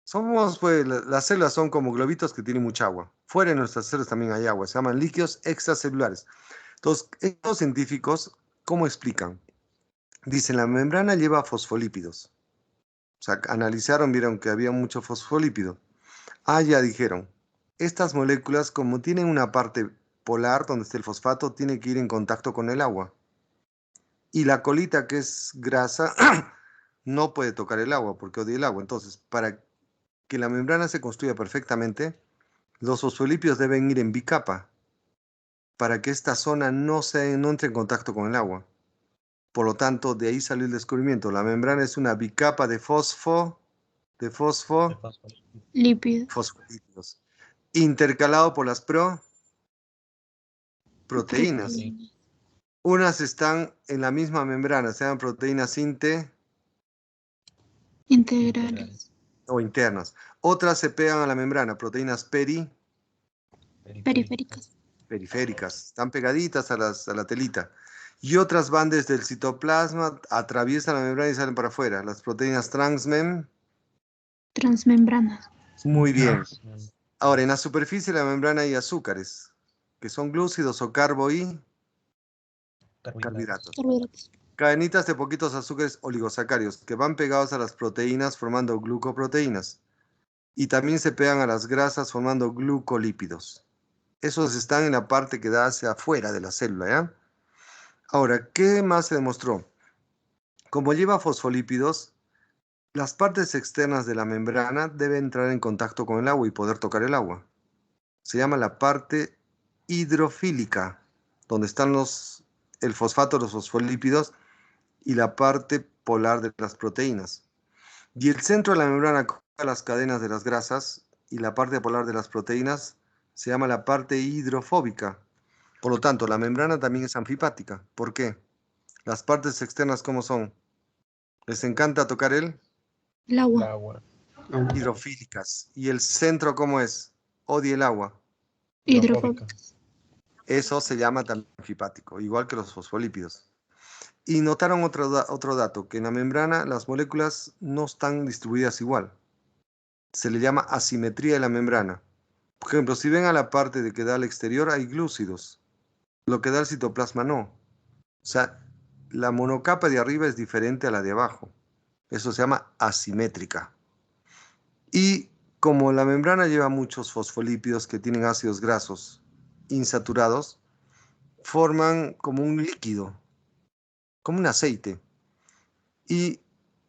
S1: Somos, pues, las células son como globitos que tienen mucha agua. Fuera de nuestras células también hay agua, se llaman líquidos extracelulares. Entonces, estos científicos, ¿cómo explican? Dicen, la membrana lleva fosfolípidos. O sea, analizaron, vieron que había mucho fosfolípido. Ah, ya dijeron, estas moléculas, como tienen una parte polar donde está el fosfato, tiene que ir en contacto con el agua. Y la colita, que es grasa, no puede tocar el agua porque odia el agua. Entonces, para que la membrana se construya perfectamente, Los fosfolípidos deben ir en bicapa para que esta zona no entre en contacto con el agua. Por lo tanto, de ahí salió el descubrimiento. La membrana es una bicapa de
S3: Lípido.
S1: fosfolípidos, intercalado por las proteínas. Unas están en la misma membrana, se llaman proteínas
S3: Integrales.
S1: o internas. Otras se pegan a la membrana, proteínas
S3: Periféricas.
S1: periféricas, están pegaditas a la telita. Y otras van desde el citoplasma, atraviesan la membrana y salen para afuera. Las proteínas
S3: Transmembranas.
S1: Muy bien. Ahora, en la superficie de la membrana hay azúcares, que son glúcidos o carbohidratos. Cadenitas de poquitos azúcares oligosacáridos que van pegados a las proteínas formando glucoproteínas. Y también se pegan a las grasas formando glucolípidos. Esos están en la parte que da hacia afuera de la célula, ¿ya? Ahora, ¿qué más se demostró? Como lleva fosfolípidos, las partes externas de la membrana deben entrar en contacto con el agua y poder tocar el agua. Se llama la parte hidrofílica, donde están el fosfato, los fosfolípidos y la parte polar de las proteínas. Y el centro de la membrana con las cadenas de las grasas y la parte polar de las proteínas se llama la parte hidrofóbica. Por lo tanto, la membrana también es anfipática. ¿Por qué? Las partes externas, ¿cómo son? ¿Les encanta tocar el
S3: agua.
S1: hidrofílicas? ¿Y el centro cómo es? Odia el agua.
S3: Hidrofóbicas.
S1: Eso se llama también anfipático, igual que los fosfolípidos. Y notaron otro dato, que en la membrana las moléculas no están distribuidas igual. Se le llama asimetría de la membrana. Por ejemplo, si ven a la parte de que da al exterior hay glúcidos, lo que da al citoplasma no. O sea, la monocapa de arriba es diferente a la de abajo. Eso se llama asimétrica. Y como la membrana lleva muchos fosfolípidos que tienen ácidos grasos insaturados, forman como un líquido, como un aceite. Y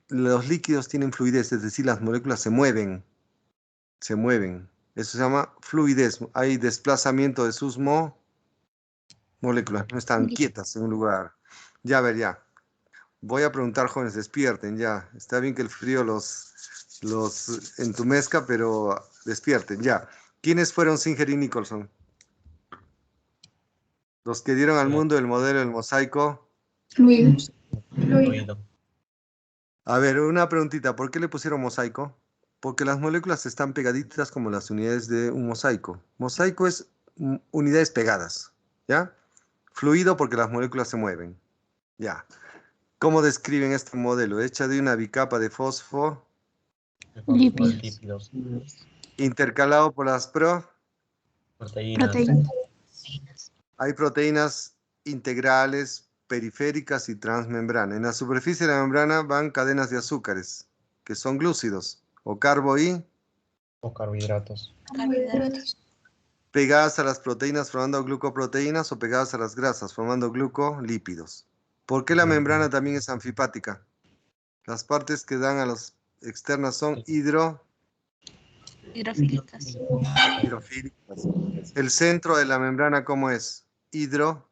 S1: los líquidos tienen fluidez, es decir, las moléculas se mueven. Eso se llama fluidez. Hay desplazamiento de sus moléculas, no están quietas en un lugar. Ya, a ver, ya. Voy a preguntar, jóvenes, despierten ya. Está bien que el frío los entumezca, pero despierten ya. ¿Quiénes fueron Singer y Nicholson? Los que dieron al mundo el modelo del mosaico.
S3: Fluido.
S1: A ver, una preguntita. ¿Por qué le pusieron mosaico? Porque las moléculas están pegaditas como las unidades de un mosaico. Mosaico es unidades pegadas, ¿ya? Fluido porque las moléculas se mueven, ya. ¿Cómo describen este modelo? Hecha de una bicapa de
S3: Lípidos.
S1: intercalado por las
S3: Proteínas.
S1: Hay proteínas integrales, periféricas y transmembrana. En la superficie de la membrana van cadenas de azúcares, que son glúcidos, o
S4: carbohidratos.
S1: pegadas a las proteínas formando glucoproteínas o pegadas a las grasas formando glucolípidos. ¿Por qué la membrana también es anfipática? Las partes que dan a las externas son
S3: Hidrofílicas.
S1: hidrofílicas. El centro de la membrana, ¿cómo es?
S3: Hidrofóbicas.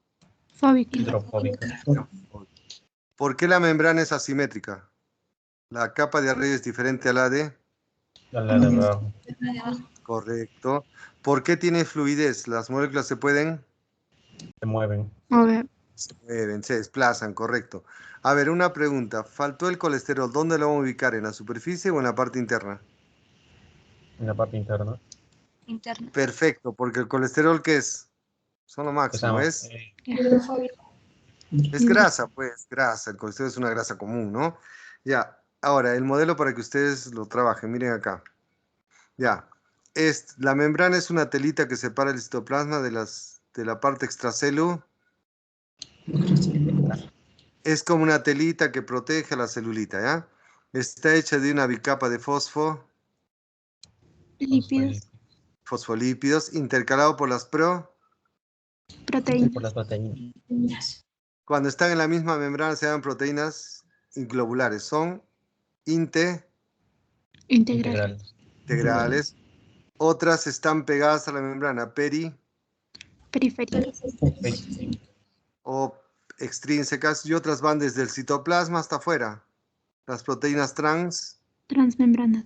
S1: ¿Por qué la membrana es asimétrica? La capa de arriba es diferente a la de...
S4: La de abajo.
S1: Correcto. ¿Por qué tiene fluidez? Las moléculas se pueden...
S4: Se mueven.
S1: Se mueven, se desplazan, correcto. A ver, una pregunta. Faltó el colesterol. ¿Dónde lo vamos a ubicar? ¿En la superficie o en la parte interna?
S4: En la parte interna.
S1: Perfecto, porque el colesterol, ¿qué es? Son lo máximo, es grasa, pues, grasa. El colesterol es una grasa común, ¿no? Ya, ahora, el modelo para que ustedes lo trabajen. Miren acá. Ya, la membrana es una telita que separa el citoplasma de la parte extracelular. Es como una telita que protege a la celulita, ¿ya? Está hecha de una bicapa de fosfolípidos intercalado por las
S3: Proteínas.
S4: Por las proteínas.
S1: Cuando están en la misma membrana se llaman proteínas globulares. Son integrales. Otras están pegadas a la membrana
S3: Periféricas.
S1: o extrínsecas y otras van desde el citoplasma hasta afuera. Las proteínas
S3: Transmembranas.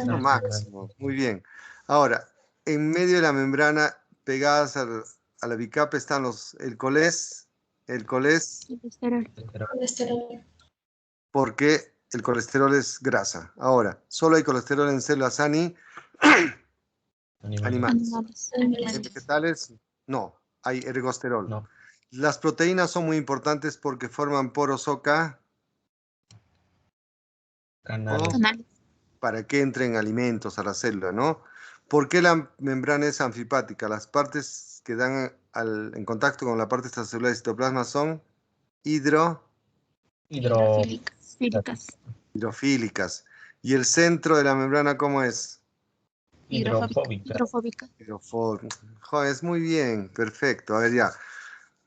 S1: lo máximo. Muy bien. Ahora, en medio de la membrana, pegadas a la bicapa, están el
S3: Colesterol.
S1: porque el colesterol es grasa. Ahora, solo hay colesterol en células animales. En vegetales, no, hay ergosterol.
S4: No.
S1: Las proteínas son muy importantes porque forman poros o
S4: Canales.
S1: para que entren alimentos a la célula, ¿no? ¿Por qué la membrana es anfipática? Las partes que dan en contacto con la parte extracelular del citoplasma son
S3: Hidrofílicas.
S1: hidrofílicas. ¿Y el centro de la membrana cómo es?
S4: Hidrofóbica.
S1: Joder, es muy bien, perfecto. A ver, ya.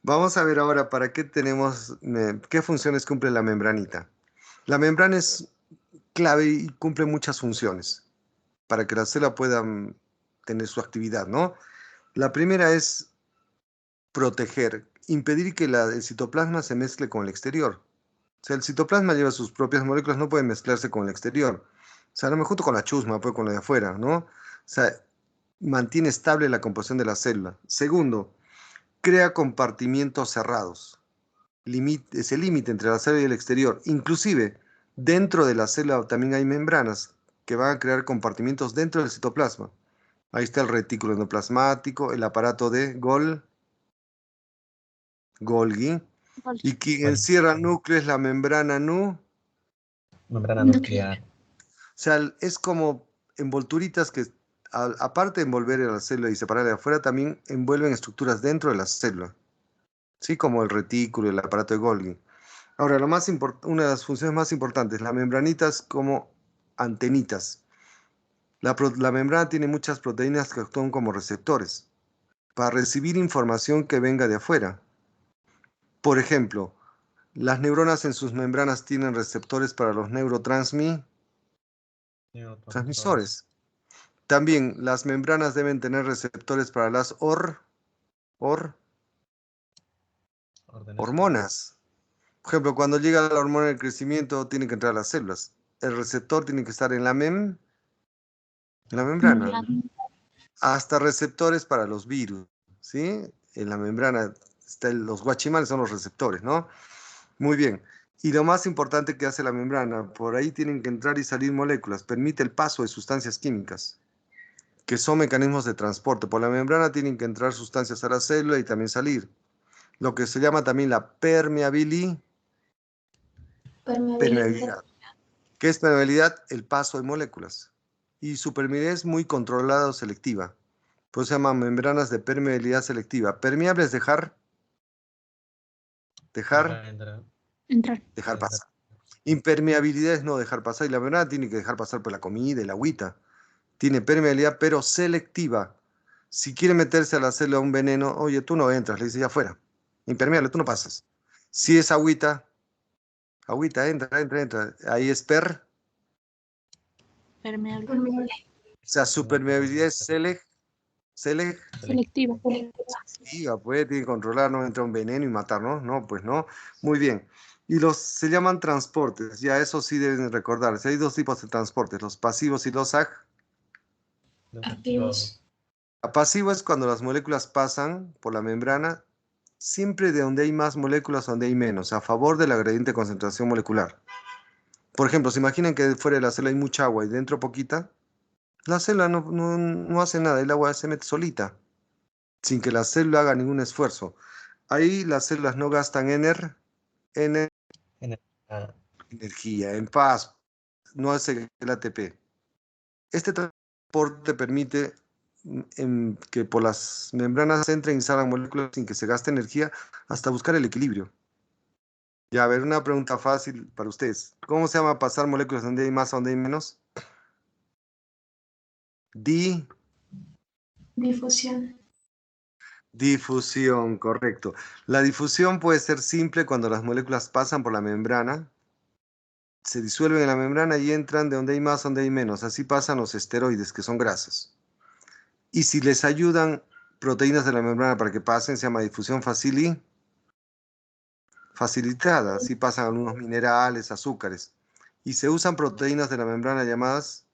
S1: Vamos a ver ahora para qué tenemos, qué funciones cumple la membranita. La membrana es clave y cumple muchas funciones para que la célula pueda tener su actividad, ¿no? La primera es proteger, impedir que el citoplasma se mezcle con el exterior. O sea, el citoplasma lleva sus propias moléculas, no puede mezclarse con el exterior. O sea, no me junto con la chusma, pues con la de afuera, ¿no? O sea, mantiene estable la composición de la célula. Segundo, crea compartimientos cerrados. Ese límite entre la célula y el exterior. Inclusive, dentro de la célula también hay membranas que van a crear compartimientos dentro del citoplasma. Ahí está el retículo endoplasmático, el aparato de Golgi. Y quien encierra el núcleo es la membrana
S4: Membrana nuclear.
S1: O sea, es como envolturitas que, aparte de envolver a la célula y separarla de afuera, también envuelven estructuras dentro de la célula. ¿Sí? Como el retículo, el aparato de Golgi. Ahora, una de las funciones más importantes, la membranita es como antenitas. La membrana tiene muchas proteínas que actúan como receptores para recibir información que venga de afuera. Por ejemplo, las neuronas en sus membranas tienen receptores para los neurotransmisores. También las membranas deben tener receptores para las hormonas. Por ejemplo, cuando llega la hormona del crecimiento, tiene que entrar a las células. El receptor tiene que estar en la membrana. Hasta receptores para los virus, ¿sí? En la membrana los guachimales son los receptores, ¿no? Muy bien. Y lo más importante que hace la membrana, por ahí tienen que entrar y salir moléculas, permite el paso de sustancias químicas, que son mecanismos de transporte. Por la membrana tienen que entrar sustancias a la célula y también salir. Lo que se llama también la permeabilidad. ¿Qué es permeabilidad? El paso de moléculas. Y su permeabilidad es muy controlada o selectiva. Por eso se llaman membranas de permeabilidad selectiva. Permeable es dejar pasar. Impermeabilidad es no dejar pasar. Y la membrana tiene que dejar pasar por la comida, el agüita. Tiene permeabilidad, pero selectiva. Si quiere meterse a la célula un veneno, oye, tú no entras, le dice ya afuera. Impermeable, tú no pasas. Si es agüita, entra. Ahí es
S3: Permeable.
S1: O sea, su permeabilidad es
S3: Selectiva.
S1: Puede, tiene que controlar, no entra un veneno y matarnos. No, pues no. Muy bien. Y se llaman transportes. Ya eso sí deben recordarse. Hay dos tipos de transportes, los pasivos y los
S3: Activos.
S1: Pasivo es cuando las moléculas pasan por la membrana, siempre de donde hay más moléculas, donde hay menos, a favor del gradiente de concentración molecular. Por ejemplo, se imaginan que fuera de la célula hay mucha agua y dentro poquita. La célula no hace nada, el agua se mete solita, sin que la célula haga ningún esfuerzo. Ahí las células no gastan energía, en paz, no hace el ATP. Este transporte permite que por las membranas entren y salgan moléculas sin que se gaste energía hasta buscar el equilibrio. Ya, a ver, una pregunta fácil para ustedes. ¿Cómo se llama pasar moléculas donde hay más, donde hay menos?
S3: Difusión.
S1: Difusión, correcto. La difusión puede ser simple cuando las moléculas pasan por la membrana, se disuelven en la membrana y entran de donde hay más, donde hay menos. Así pasan los esteroides, que son grasas. Y si les ayudan proteínas de la membrana para que pasen, se llama difusión facilitada. Así pasan algunos minerales, azúcares. Y se usan proteínas de la membrana llamadas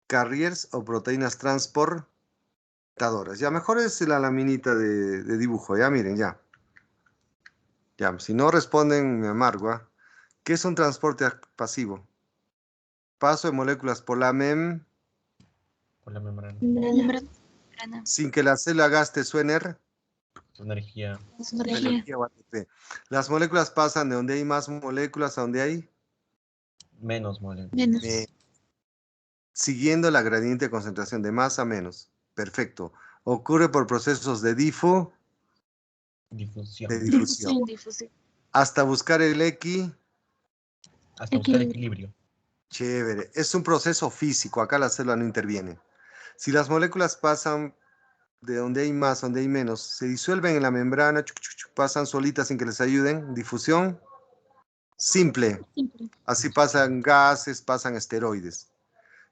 S1: carriers o proteínas transportadoras. Ya, mejor es la laminita de dibujo. Ya, miren, ya. Ya, si no responden, me amargo. ¿Ah? ¿Qué es un transporte pasivo? Paso de moléculas por la
S4: Por la membrana.
S1: sin que la célula gaste su
S4: Su energía.
S1: energía o ATP. Las moléculas pasan de donde hay más moléculas a donde hay
S4: Menos moléculas.
S1: siguiendo la gradiente de concentración de más a menos. Perfecto. Ocurre por procesos de
S4: Difusión.
S1: difusión. Hasta buscar el
S4: Hasta buscar equilibrio.
S1: Chévere. Es un proceso físico. Acá la célula no interviene. Si las moléculas pasan de donde hay más, donde hay menos, se disuelven en la membrana, pasan solitas sin que les ayuden. Difusión simple. Así pasan gases, pasan esteroides.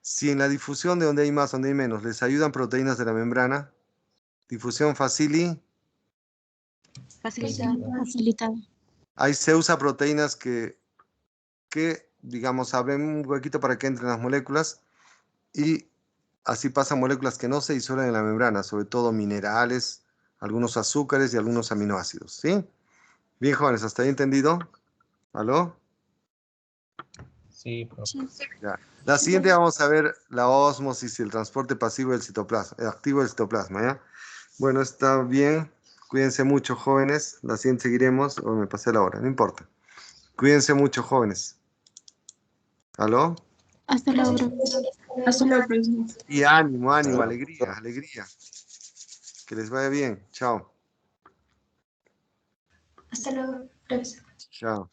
S1: Si en la difusión de donde hay más, donde hay menos, les ayudan proteínas de la membrana, difusión facilitada. Ahí se usa proteínas que, digamos, abren un huequito para que entren las moléculas y así pasan moléculas que no se disuelven en la membrana, sobre todo minerales, algunos azúcares y algunos aminoácidos, ¿sí? Bien, jóvenes, ¿hasta ahí entendido? ¿Aló?
S4: Sí, profe.
S1: Ya. La siguiente vamos a ver la ósmosis y el transporte pasivo del citoplasma, activo del citoplasma, ¿ya? Bueno, está bien. Cuídense mucho, jóvenes. La siguiente seguiremos. O me pasé la hora, no importa. Cuídense mucho, jóvenes. ¿Aló?
S3: Hasta luego.
S2: Hasta luego, profesor.
S1: Y ánimo, ánimo, alegría, alegría. Que les vaya bien. Chao.
S3: Hasta luego, profesor.
S1: Chao.